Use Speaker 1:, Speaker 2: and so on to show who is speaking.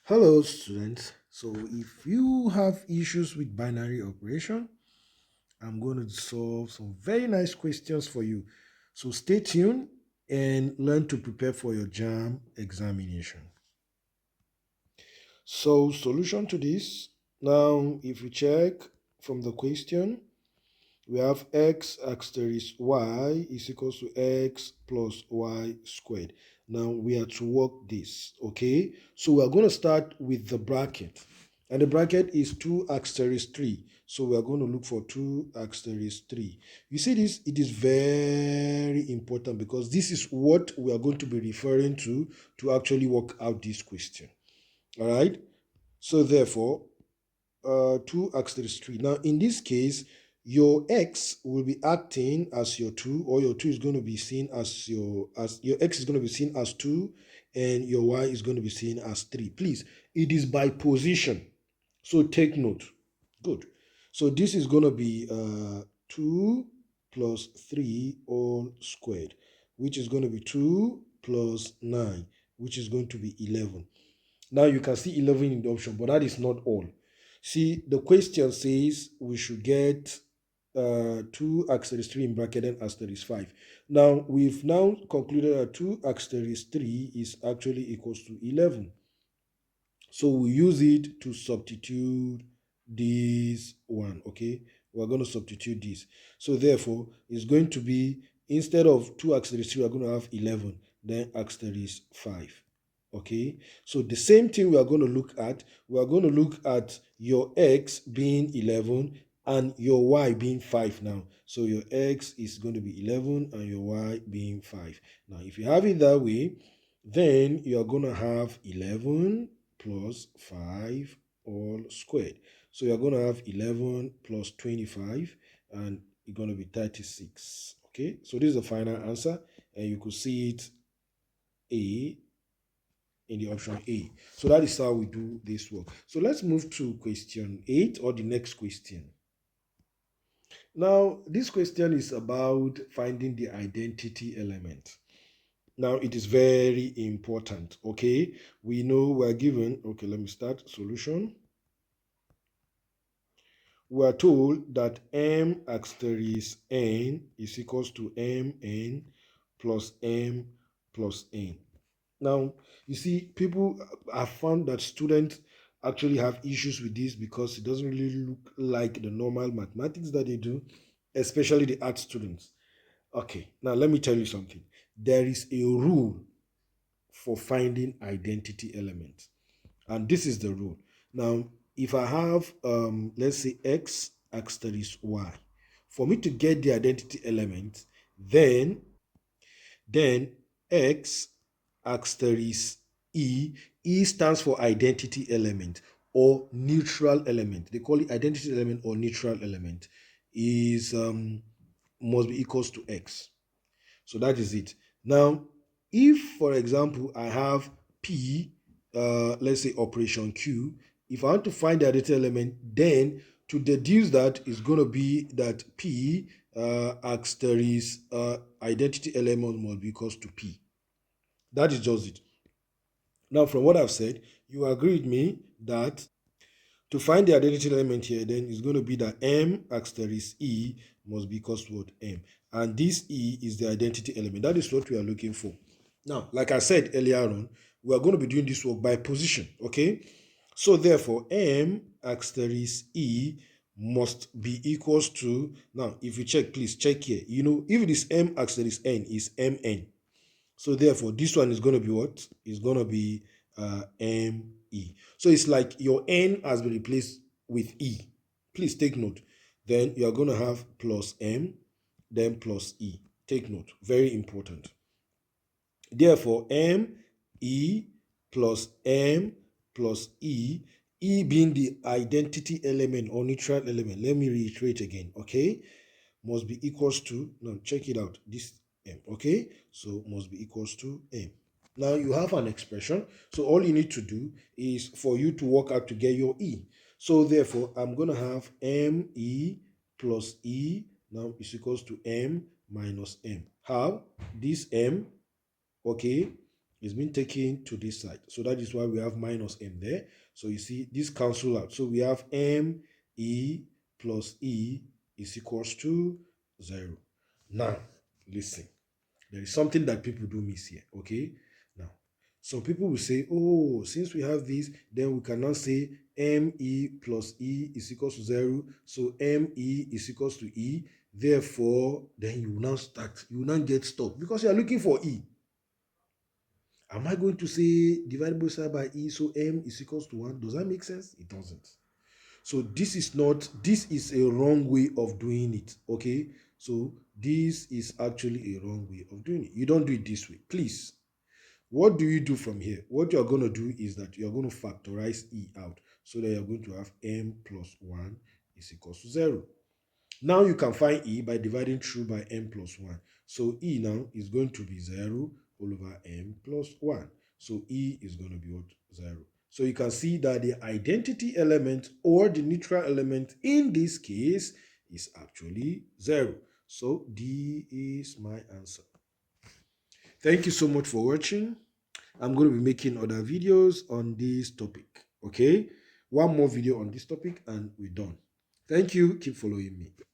Speaker 1: Hello, students. So, if you have issues with binary operation, I'm going to solve some very nice questions for you. So, stay tuned and learn to prepare for your JAMB examination. So, solution to this. Now, if you check from the question, we have x asterisk y is equals to x plus y squared. Now we are to work this, okay? So we are going to start with the bracket. And the bracket is 2 asterisk 3. So we are going to look for 2 asterisk 3. You see this? It is very important because this is what we are going to be referring to actually work out this question. All right? So therefore, 2 asterisk 3. Now, in this case, your x will be acting as your 2, or your 2 is going to be seen as your x is going to be seen as 2, and your y is going to be seen as 3. Please, it is by position. So take note. Good. So this is going to be 2 plus 3 all squared, which is going to be 2 plus 9, which is going to be 11. Now you can see 11 in the option, but that is not all. See, the question says we should get 2 asterisk 3 in bracket and asterisk 5. Now, we've now concluded that 2 asterisk 3 is actually equals to 11. So we use it to substitute this one, okay? We're going to substitute this. So therefore, it's going to be, instead of 2 asterisk 3, we're going to have 11, then asterisk 5. Okay, so the same thing we are going to look at. We are going to look at your x being 11 and your y being 5 now. So your x is going to be 11 and your y being 5. Now, if you have it that way, then you are going to have 11 plus 5 all squared. So you're going to have 11 plus 25 and it's going to be 36. Okay, so this is the final answer, and you could see it A in the option A. So that is how we do this work. So let's move to question 8, or the next question. Now, this question is about finding the identity element. Now, it is very important, okay? We know we're given, okay, let me start, solution. We are told that m asterisk n is equals to mn plus m plus n. Now, you see, people have found that students actually have issues with this because it doesn't really look like the normal mathematics that they do, especially the art students. Okay, now let me tell you something. There is a rule for finding identity elements, and this is the rule. Now, if I have, let's say, x asterisk y, for me to get the identity element, then x asterisk e stands for identity element or neutral element. They call it identity element or neutral element. Is must be equals to x. So that is it. Now, if for example I have p, let's say operation q, if I want to find the identity element, then to deduce that is going to be that p asterisk identity element must be equals to p. That is just it. Now, from what I've said, you agree with me that to find the identity element here, then it's going to be that m asterisk e must be equals to what? M. And this e is the identity element. That is what we are looking for. Now, like I said earlier on, we are going to be doing this work by position, okay? So therefore, m asterisk e must be equals to, now, if you check, please check here. You know, if it is m asterisk n, is mn. So therefore, this one is going to be what? It's going to be ME. So it's like your N has been replaced with E. Please take note. Then you are going to have plus M, then plus E. Take note. Very important. Therefore, ME plus M plus E, E being the identity element or neutral element. Let me reiterate again, okay? Must be equals to, now check it out, this M, okay? So must be equals to M. Now you have an expression, so all you need to do is for you to work out to get your E. So therefore, I'm going to have ME plus E now is equals to M minus M. How? This M, okay, It's been taken to this side. So that is why we have minus m there. So you see, this cancel out. So we have m e plus e is equals to 0. Now, listen. There is something that people do miss here, okay? Now, some people will say, oh, since we have this, then we cannot say me plus e is equals to 0. So me is equals to e. Therefore, then you will now get stuck because you are looking for e. Am I going to say divide both sides by e, so m is equals to 1? Does that make sense? It doesn't. So this is a wrong way of doing it, okay? So this is actually a wrong way of doing it. You don't do it this way, please. What do you do from here? What you're going to do is that you're going to factorize e out so that you're going to have m plus 1 is equals to 0. Now you can find e by dividing through by m plus 1. So e now is going to be 0 all over m plus 1. So e is going to be what? 0. So you can see that the identity element or the neutral element in this case is actually 0. So D is my answer. Thank you so much for watching. I'm going to be making other videos on this topic. Okay? One more video on this topic and we're done. Thank you. Keep following me.